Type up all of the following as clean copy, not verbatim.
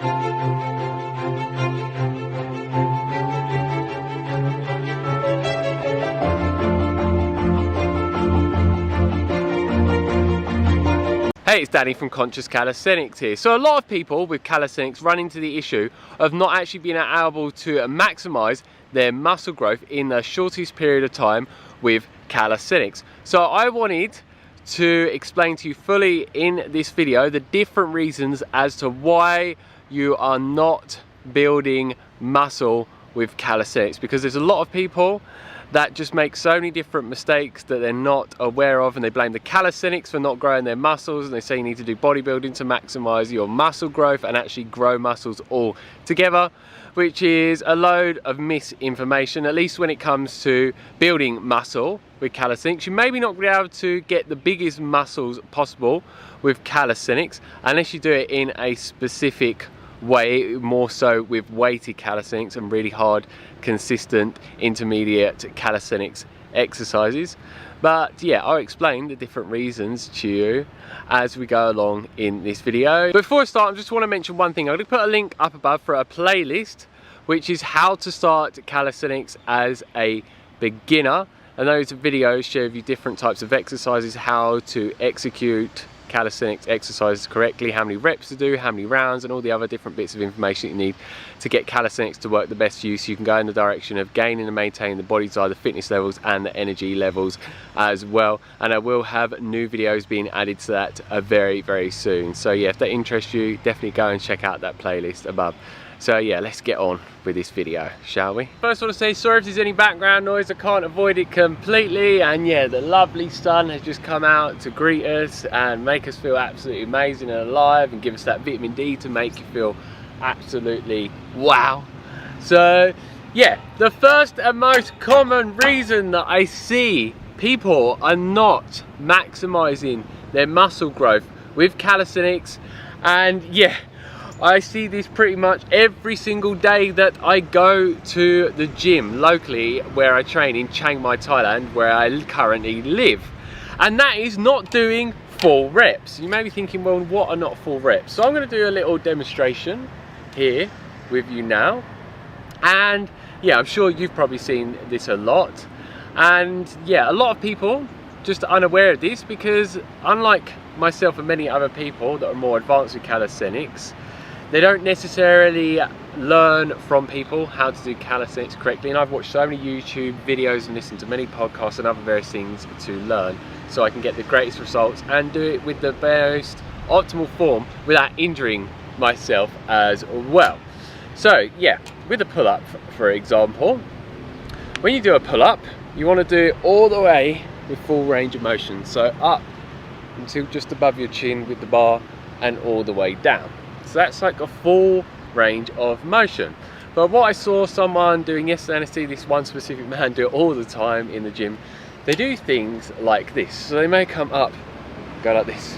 Hey, it's Danny from Conscious Calisthenics here. So a lot of people with calisthenics run into the issue of not actually being able to maximize their muscle growth in the shortest period of time with calisthenics. So I wanted to explain to you fully in this video the different reasons as to why you are not building muscle with calisthenics, because there's a lot of people that just make so many different mistakes that they're not aware of, and they blame the calisthenics for not growing their muscles, and they say you need to do bodybuilding to maximize your muscle growth and actually grow muscles all together, which is a load of misinformation. At least when it comes to building muscle with calisthenics, you maybe not be able to get the biggest muscles possible with calisthenics unless you do it in a specific way, more so with weighted calisthenics and really hard, consistent, intermediate calisthenics exercises. But yeah, I'll explain the different reasons to you as we go along in this video. Before I start, I just want to mention one thing. I'm going to put a link up above for a playlist which is how to start calisthenics as a beginner, and those videos show you different types of exercises, how to execute calisthenics exercises correctly, how many reps to do, how many rounds, and all the other different bits of information you need to get calisthenics to work the best for you, so you can go in the direction of gaining and maintaining the body size, the fitness levels and the energy levels as well. And I will have new videos being added to that very, very soon. So yeah, if that interests you, definitely go and check out that playlist above. So yeah, let's get on with this video, shall we? First I want to say sorry if there's any background noise, I can't avoid it completely. And yeah, the lovely sun has just come out to greet us and make us feel absolutely amazing and alive, and give us that vitamin D to make you feel absolutely wow. So yeah, the first and most common reason that I see people are not maximizing their muscle growth with calisthenics, and yeah, I see this pretty much every single day that I go to the gym locally where I train in Chiang Mai, Thailand, where I currently live. And that is not doing full reps. You may be thinking, well, what are not full reps? So I'm going to do a little demonstration here with you now. And yeah, I'm sure you've probably seen this a lot. And yeah, a lot of people just unaware of this, because unlike myself and many other people that are more advanced with calisthenics, they don't necessarily learn from people how to do calisthenics correctly. And I've watched so many YouTube videos and listened to many podcasts and other various things to learn, so I can get the greatest results and do it with the most optimal form without injuring myself as well. So yeah, with a pull-up, for example, when you do a pull-up, you want to do it all the way with full range of motion. So up until just above your chin with the bar, and all the way down. So that's like a full range of motion. But what I saw someone doing yesterday, and I see this one specific man do it all the time in the gym, they do things like this. So they may come up, go like this.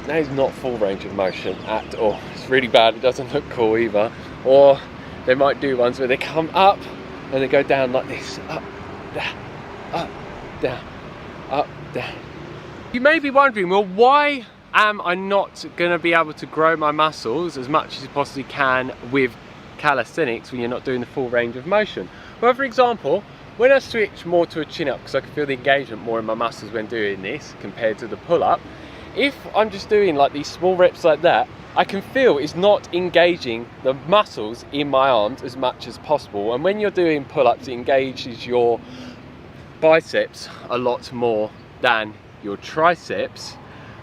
That is not full range of motion at all. It's really bad, it doesn't look cool either. Or they might do ones where they come up and they go down like this. Up, down, up, down, up, down. You may be wondering, well, why am I not going to be able to grow my muscles as much as you possibly can with calisthenics when you're not doing the full range of motion? Well, for example, when I switch more to a chin up, because I can feel the engagement more in my muscles when doing this compared to the pull up, if I'm just doing like these small reps like that, I can feel it's not engaging the muscles in my arms as much as possible. And when you're doing pull-ups, it engages your biceps a lot more than your triceps.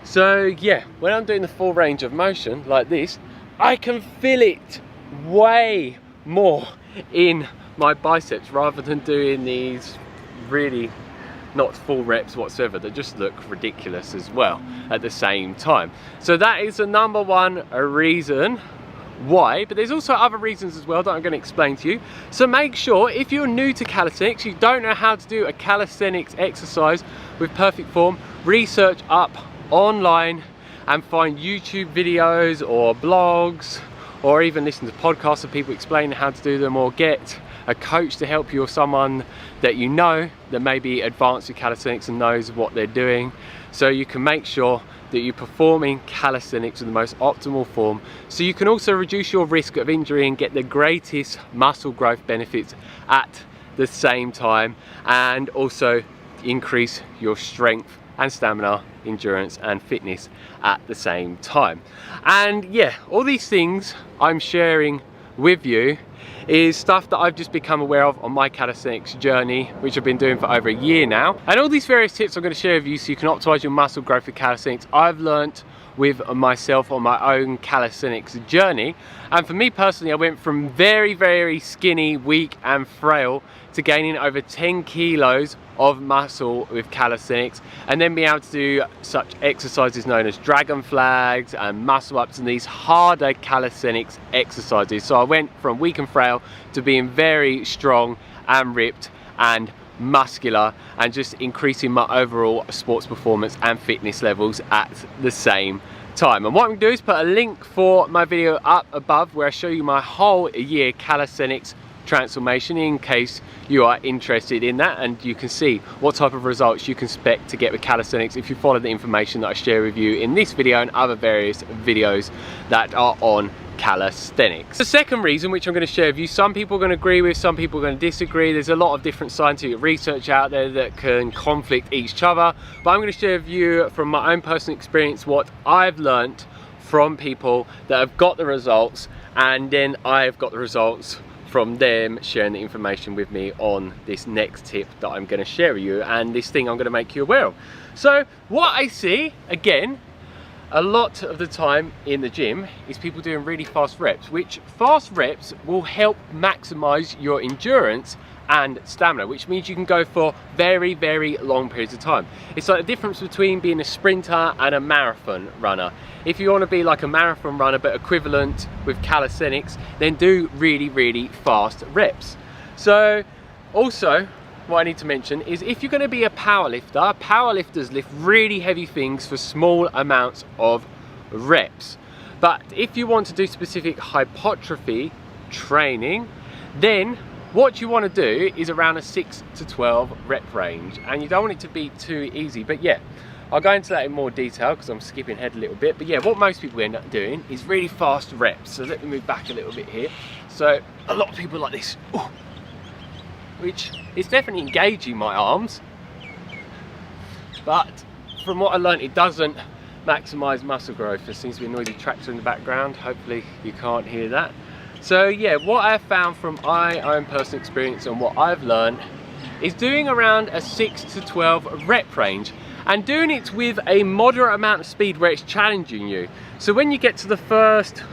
So yeah, when I'm doing the full range of motion like this, I can feel it way more in my biceps, rather than doing these really not full reps whatsoever that just look ridiculous as well at the same time. So that is the number one reason why, but there's also other reasons as well that I'm going to explain to you. So make sure, if you're new to calisthenics, you don't know how to do a calisthenics exercise with perfect form, research up online and find YouTube videos or blogs, or even listen to podcasts of people explaining how to do them, or get a coach to help you, or someone that you know that may be advanced with calisthenics and knows what they're doing, so you can make sure that you're performing calisthenics in the most optimal form, so you can also reduce your risk of injury and get the greatest muscle growth benefits at the same time, and also increase your strength and stamina, endurance and fitness at the same time. And yeah, all these things I'm sharing with you is stuff that I've just become aware of on my calisthenics journey, which I've been doing for over a year now. And all these various tips I'm going to share with you so you can optimize your muscle growth with calisthenics, I've learnt with myself on my own calisthenics journey. And for me personally, I went from very, very skinny, weak and frail to gaining over 10 kilos of muscle with calisthenics, and then being able to do such exercises known as dragon flags and muscle ups and these harder calisthenics exercises. So I went from weak and frail to being very strong and ripped and muscular, and just increasing my overall sports performance and fitness levels at the same time. And what I'm going to do is put a link for my video up above where I show you my whole year calisthenics transformation, in case you are interested in that, and you can see what type of results you can expect to get with calisthenics if you follow the information that I share with you in this video and other various videos that are on calisthenics. The second reason, which I'm going to share with you, some people are going to agree with, some people are going to disagree. There's a lot of different scientific research out there that can conflict each other, but I'm going to share with you from my own personal experience what I've learnt from people that have got the results, and then I've got the results from them sharing the information with me on this next tip that I'm going to share with you, and this thing I'm going to make you aware of. So what I see again a lot of the time in the gym is people doing really fast reps, which fast reps will help maximize your endurance and stamina, which means you can go for very, very long periods of time. It's like the difference between being a sprinter and a marathon runner. If you want to be like a marathon runner but equivalent with calisthenics, then do really, really fast reps. So also what I need to mention is, if you're going to be a powerlifter, powerlifters lift really heavy things for small amounts of reps. But if you want to do specific hypertrophy training, then what you want to do is around a 6 to 12 rep range, and you don't want it to be too easy. But yeah, I'll go into that in more detail because I'm skipping ahead a little bit. But yeah, what most people end up doing is really fast reps. So let me move back a little bit here. So a lot of people like this, which is definitely engaging my arms, but from what I learned, it doesn't maximize muscle growth. There seems to be a noisy tractor in the background. Hopefully you can't hear that. So yeah, what I've found from my own personal experience and what I've learned is doing around a 6 to 12 rep range, and doing it with a moderate amount of speed where it's challenging you. So when you get to the first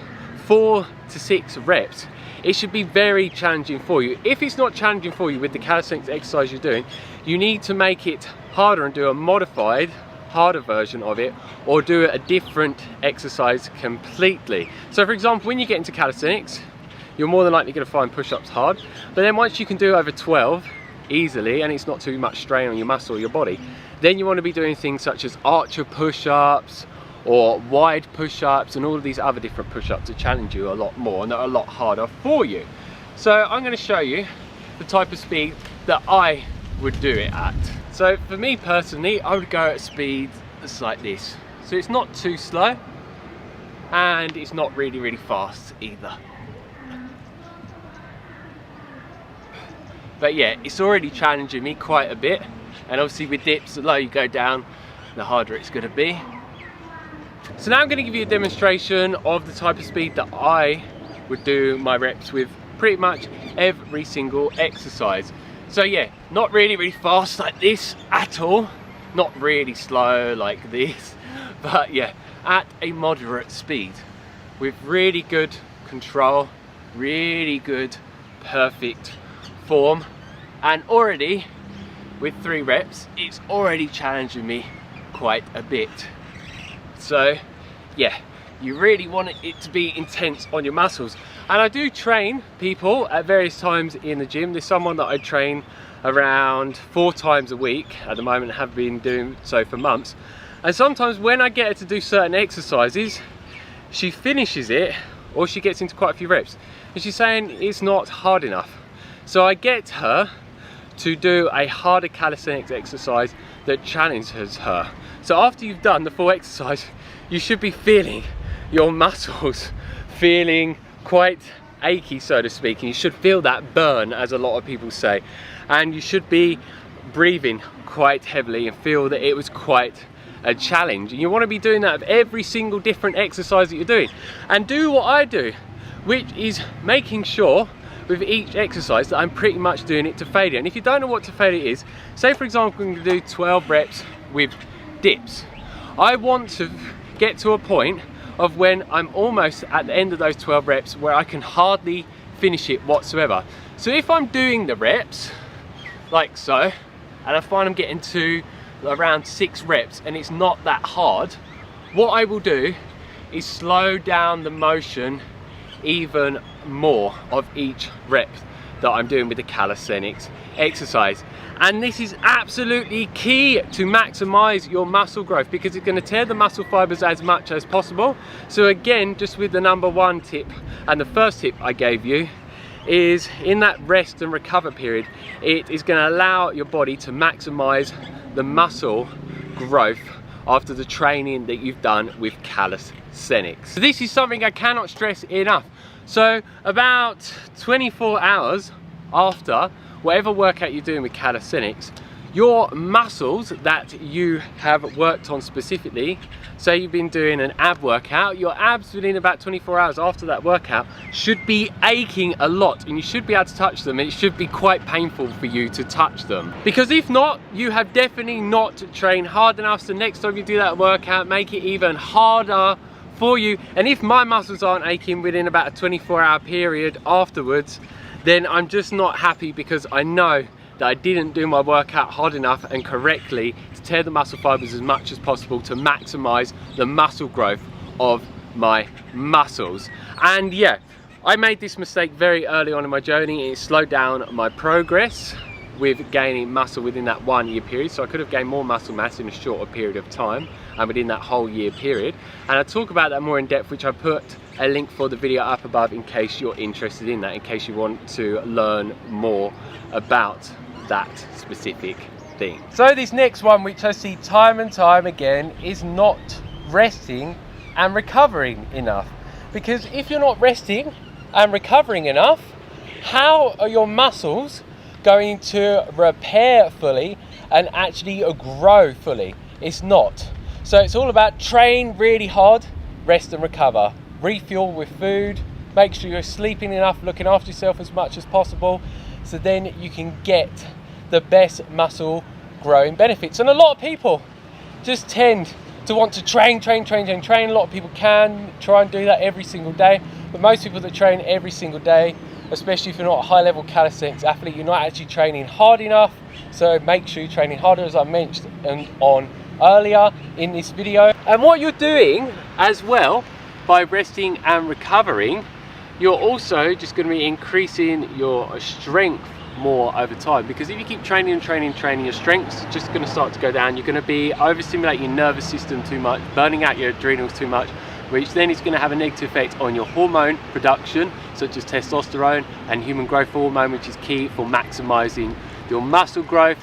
4 to 6 reps, it should be very challenging for you. If it's not challenging for you with the calisthenics exercise you're doing, you need to make it harder and do a modified, harder version of it, or do a different exercise completely. So for example, when you get into calisthenics, you're more than likely going to find push-ups hard, but then once you can do over 12 easily and it's not too much strain on your muscle or your body, then you want to be doing things such as archer push-ups or wide push-ups and all of these other different push-ups to challenge you a lot more and that are a lot harder for you. So I'm going to show you the type of speed that I would do it at. So for me personally, I would go at speed that's like this. So it's not too slow and it's not really, really fast either. But yeah, it's already challenging me quite a bit, and obviously with dips, the lower you go down, the harder it's going to be. So now I'm going to give you a demonstration of the type of speed that I would do my reps with pretty much every single exercise. So yeah, not really, really fast like this at all, not really slow like this, but yeah, at a moderate speed with really good control, really good, perfect form, and already with 3 reps it's already challenging me quite a bit. So yeah, you really want it to be intense on your muscles. And I do train people at various times in the gym. There's someone that I train around 4 times a week at the moment, have been doing so for months, and sometimes when I get her to do certain exercises, she finishes it or she gets into quite a few reps and she's saying it's not hard enough. So I get her to do a harder calisthenics exercise that challenges her. So after you've done the full exercise, you should be feeling your muscles feeling quite achy, so to speak, and you should feel that burn, as a lot of people say, and you should be breathing quite heavily and feel that it was quite a challenge. And you want to be doing that with every single different exercise that you're doing, and do what I do, which is making sure with each exercise that I'm pretty much doing it to failure. And if you don't know what to failure is, say for example I'm going to do 12 reps with dips. I want to get to a point of when I'm almost at the end of those 12 reps where I can hardly finish it whatsoever. So if I'm doing the reps like so, and I find I'm getting to around 6 reps and it's not that hard, what I will do is slow down the motion even more of each rep that I'm doing with the calisthenics exercise. And this is absolutely key to maximize your muscle growth, because it's going to tear the muscle fibers as much as possible. So again, just with the number 1 tip and the first tip I gave you, is in that rest and recover period, it is going to allow your body to maximize the muscle growth after the training that you've done with calisthenics. So this is something I cannot stress enough. So about 24 hours after whatever workout you're doing with calisthenics, your muscles that you have worked on specifically, say you've been doing an ab workout, your abs within about 24 hours after that workout should be aching a lot, and you should be able to touch them, and it should be quite painful for you to touch them. Because if not, you have definitely not trained hard enough. So next time you do that workout, make it even harder for you. And if my muscles aren't aching within about a 24-hour period afterwards, then I'm just not happy, because I know that I didn't do my workout hard enough and correctly to tear the muscle fibers as much as possible to maximize the muscle growth of my muscles. And yeah, I made this mistake very early on in my journey, and it slowed down my progress with gaining muscle within that 1 year period. So I could have gained more muscle mass in a shorter period of time and within that whole year period. And I talk about that more in depth, which I put a link for the video up above in case you're interested in that, in case you want to learn more about that specific thing. So this next one, which I see time and time again, is not resting and recovering enough. Because if you're not resting and recovering enough, how are your muscles going to repair fully and actually grow fully? It's not. So it's all about train really hard, rest and recover, refuel with food, make sure you're sleeping enough, looking after yourself as much as possible, so then you can get the best muscle growing benefits. And a lot of people just tend to want to train. A lot of people can try and do that every single day, but most people that train every single day, especially if you're not a high level calisthenics athlete, you're not actually training hard enough. So make sure you're training harder, as I mentioned on earlier in this video. And what you're doing as well by resting and recovering, you're also just going to be increasing your strength more over time. Because if you keep training, your strength's just going to start to go down. You're going to be overstimulating your nervous system too much, burning out your adrenals too much, which then is going to have a negative effect on your hormone production, such as testosterone and human growth hormone, which is key for maximizing your muscle growth.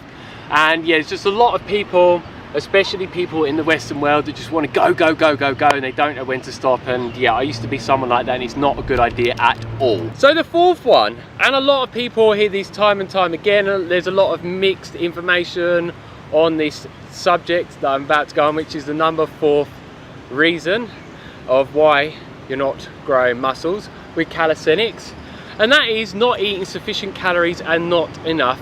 And yeah, it's just a lot of people, especially people in the Western world, that just want to go, and they don't know when to stop. And yeah, I used to be someone like that, and it's not a good idea at all. So the fourth one, and a lot of people hear this time and time again, there's a lot of mixed information on this subject that I'm about to go on, which is the number 4 reason of why you're not growing muscles with calisthenics, and that is not eating sufficient calories and not enough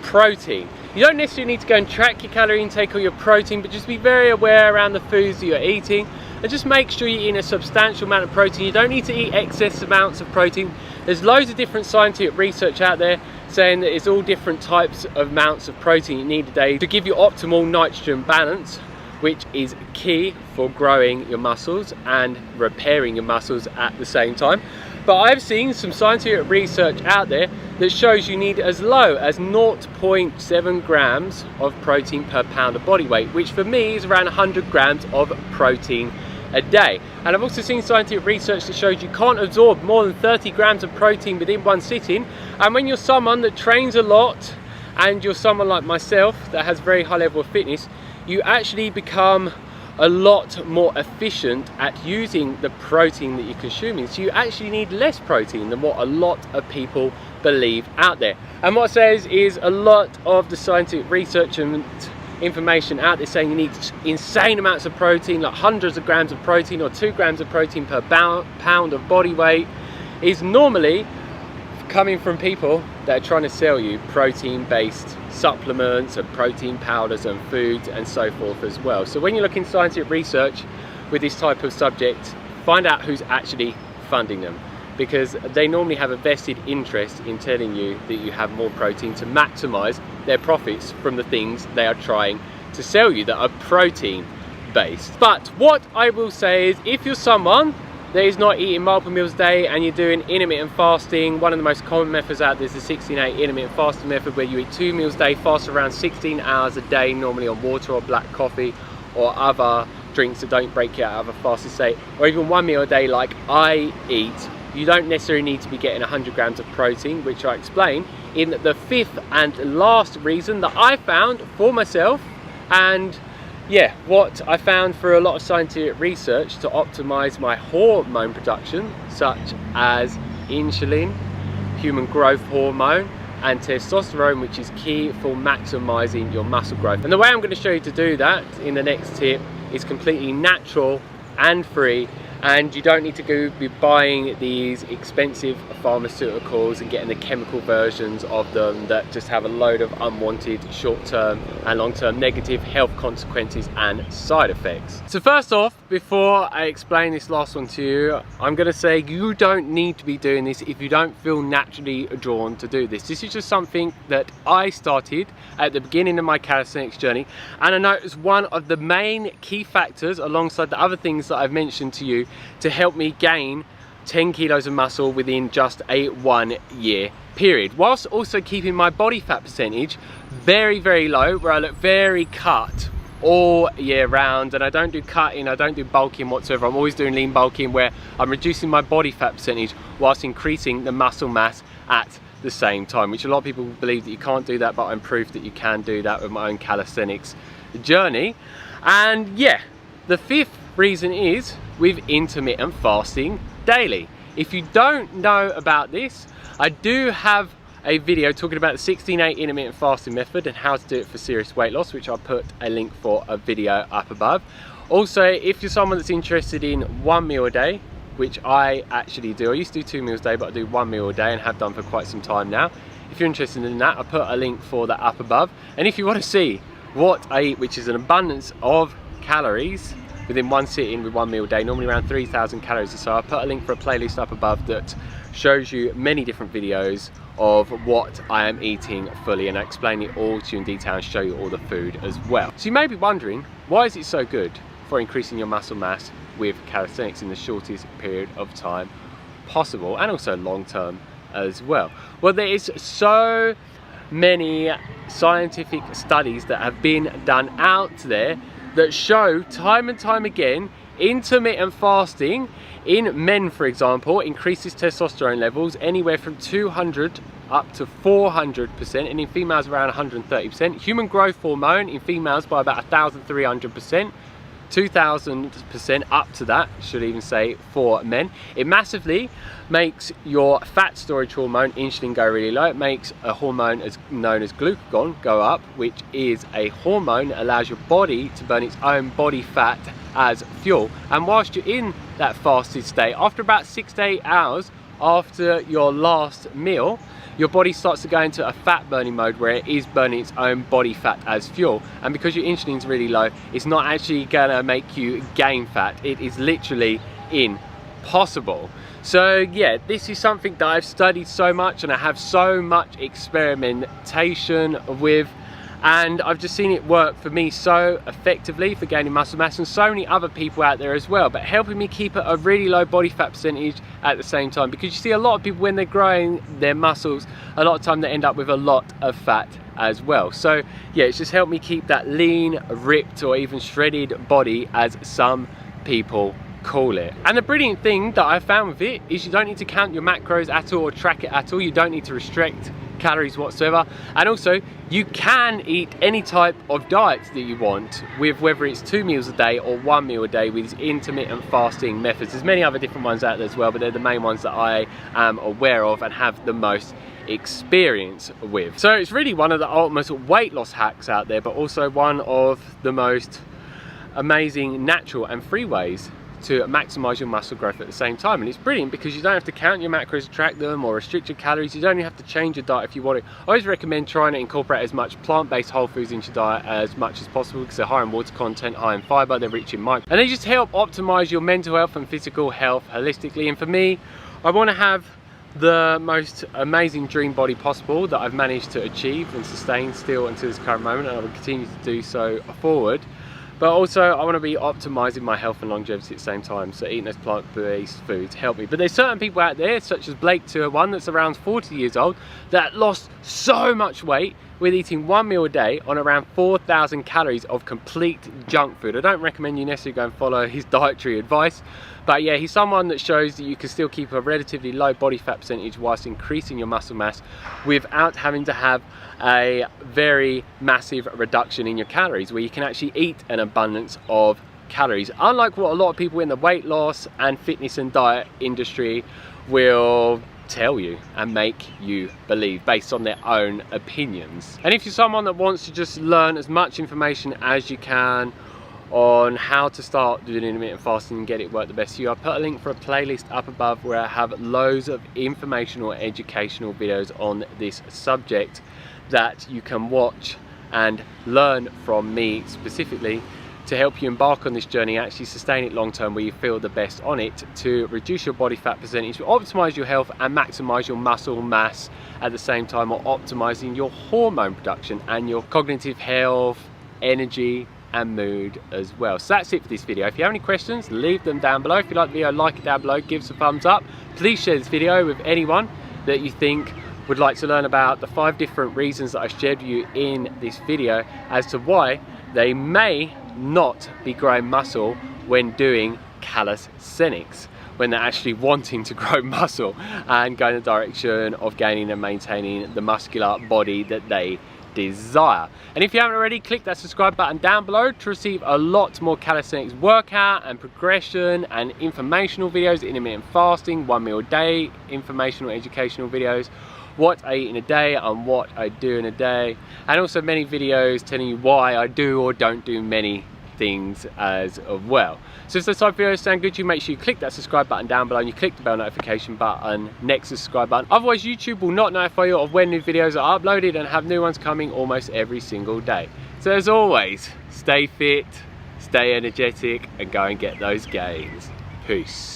protein. You don't necessarily need to go and track your calorie intake or your protein, but just be very aware around the foods that you're eating, and just make sure you're eating a substantial amount of protein. You don't need to eat excess amounts of protein. There's loads of different scientific research out there saying that it's all different types of amounts of protein you need a day to give you optimal nitrogen balance, which is key for growing your muscles and repairing your muscles at the same time. But I've seen some scientific research out there that shows you need as low as 0.7 grams of protein per pound of body weight, which for me is around 100 grams of protein a day. And I've also seen scientific research that shows you can't absorb more than 30 grams of protein within one sitting. And when you're someone that trains a lot, and you're someone like myself that has very high level of fitness, you actually become a lot more efficient at using the protein that you're consuming. So you actually need less protein than what a lot of people believe out there. And what it says is a lot of the scientific research and information out there saying you need insane amounts of protein, like hundreds of grams of protein or 2 grams of protein per pound of body weight, is normally coming from people that are trying to sell you protein-based supplements and protein powders and foods and so forth as well. So when you look in scientific research with this type of subject, find out who's actually funding them, because they normally have a vested interest in telling you that you have more protein to maximize their profits from the things they are trying to sell you that are protein based. But what I will say is, if you're someone that is not eating multiple meals a day and you're doing intermittent fasting, one of the most common methods out there is the 16-8 intermittent fasting method, where you eat 2 meals a day, fast around 16 hours a day, normally on water or black coffee or other drinks that don't break you out of a fasted state, or even 1 meal a day like I eat. You don't necessarily need to be getting 100 grams of protein, which I explain in the 5th and last reason that I found for myself. And yeah, what I found for a lot of scientific research to optimize my hormone production, such as insulin, human growth hormone, and testosterone, which is key for maximizing your muscle growth. And the way I'm going to show you to do that in the next tip is completely natural and free, and you don't need to go be buying these expensive pharmaceuticals and getting the chemical versions of them that just have a load of unwanted short-term and long-term negative health consequences and side effects. So first off, before I explain this last one to you, I'm going to say you don't need to be doing this if you don't feel naturally drawn to do this. This is just something that I started at the beginning of my calisthenics journey, and I noticed one of the main key factors, alongside the other things that I've mentioned to you, to help me gain 10 kilos of muscle within just a 1 year period, whilst also keeping my body fat percentage very, very low, where I look very cut all year round. And I don't do cutting, I don't do bulking whatsoever. I'm always doing lean bulking, where I'm reducing my body fat percentage whilst increasing the muscle mass at the same time, which a lot of people believe that you can't do that, but I'm proof that you can do that with my own calisthenics journey. And yeah, the 5th reason is with intermittent fasting daily. If you don't know about this, I do have a video talking about the 16-8 intermittent fasting method and how to do it for serious weight loss, which I'll put a link for a video up above. Also, if you're someone that's interested in 1 meal a day, which I actually do, I used to do 2 meals a day, but I do 1 meal a day and have done for quite some time now. If you're interested in that, I'll put a link for that up above. And if you want to see what I eat, which is an abundance of calories within one sitting with 1 meal a day, normally around 3,000 calories or so, I'll put a link for a playlist up above that shows you many different videos of what I am eating fully, and I explain it all to you in detail and show you all the food as well. So you may be wondering, why is it so good for increasing your muscle mass with calisthenics in the shortest period of time possible, and also long term as well? Well, there is so many scientific studies that have been done out there that show time and time again intermittent fasting in men, for example, increases testosterone levels anywhere from 200 up to 400%, and in females around 130%. Human growth hormone in females by about 1,300%, 2,000% up to that, should even say, for men. It massively makes your fat storage hormone, insulin, go really low. It makes a hormone known as glucagon go up, which is a hormone that allows your body to burn its own body fat as fuel. And whilst you're in that fasted state, after about 6 to 8 hours after your last meal, your body starts to go into a fat burning mode where it is burning its own body fat as fuel. And because your insulin's really low, it's not actually gonna make you gain fat. It is literally impossible. So yeah, this is something that I've studied so much and I have so much experimentation with, and I've just seen it work for me so effectively for gaining muscle mass, and so many other people out there as well, but helping me keep a really low body fat percentage at the same time. Because you see a lot of people, when they're growing their muscles, a lot of time they end up with a lot of fat as well. So yeah, it's just helped me keep that lean, ripped, or even shredded body, as some people call it. And the brilliant thing that I found with it is you don't need to count your macros at all or track it at all. You don't need to restrict calories whatsoever, and also you can eat any type of diet that you want, with whether it's 2 meals a day or 1 meal a day with intermittent fasting methods. There's many other different ones out there as well, but they're the main ones that I am aware of and have the most experience with. So it's really one of the ultimate weight loss hacks out there, but also one of the most amazing natural and free ways to maximize your muscle growth at the same time. And it's brilliant because you don't have to count your macros, track them, or restrict your calories. You don't even have to change your diet if you want it. I always recommend trying to incorporate as much plant-based whole foods into your diet as much as possible, because they're high in water content, high in fiber, they're rich in micro, and they just help optimize your mental health and physical health holistically. And for me, I want to have the most amazing dream body possible that I've managed to achieve and sustain still until this current moment, and I will continue to do so forward. But also I want to be optimizing my health and longevity at the same time, so eating those plant-based foods help me. But there's certain people out there, such as Blake 201, that's around 40 years old, that lost so much weight with eating 1 meal a day on around 4,000 calories of complete junk food. I don't recommend you necessarily go and follow his dietary advice, but yeah, he's someone that shows that you can still keep a relatively low body fat percentage whilst increasing your muscle mass without having to have a very massive reduction in your calories, where you can actually eat an abundance of calories, unlike what a lot of people in the weight loss and fitness and diet industry will tell you and make you believe based on their own opinions. And if you're someone that wants to just learn as much information as you can on how to start doing intermittent fasting and get it work the best for you, I put a link for a playlist up above where I have loads of informational, educational videos on this subject that you can watch and learn from me specifically to help you embark on this journey and actually sustain it long term, where you feel the best on it, to reduce your body fat percentage, optimize your health and maximize your muscle mass at the same time, or optimizing your hormone production and your cognitive health, energy and mood as well. So that's it for this video. If you have any questions, leave them down below. If you like the video, like it down below, give us a thumbs up. Please share this video with anyone that you think would like to learn about the 5 different reasons that I shared with you in this video as to why they may not be growing muscle when doing calisthenics, when they're actually wanting to grow muscle and go in the direction of gaining and maintaining the muscular body that they desire. And if you haven't already, click that subscribe button down below to receive a lot more calisthenics workout and progression and informational videos, intermittent fasting, 1 meal a day, informational, educational videos, what I eat in a day and what I do in a day, and also many videos telling you why I do or don't do many things as well. So if those type of videos sound good to you, make sure you click that subscribe button down below and you click the bell notification button next to the subscribe button. Otherwise YouTube will not notify you of when new videos are uploaded, and have new ones coming almost every single day. So as always, stay fit, stay energetic, and go and get those gains. Peace.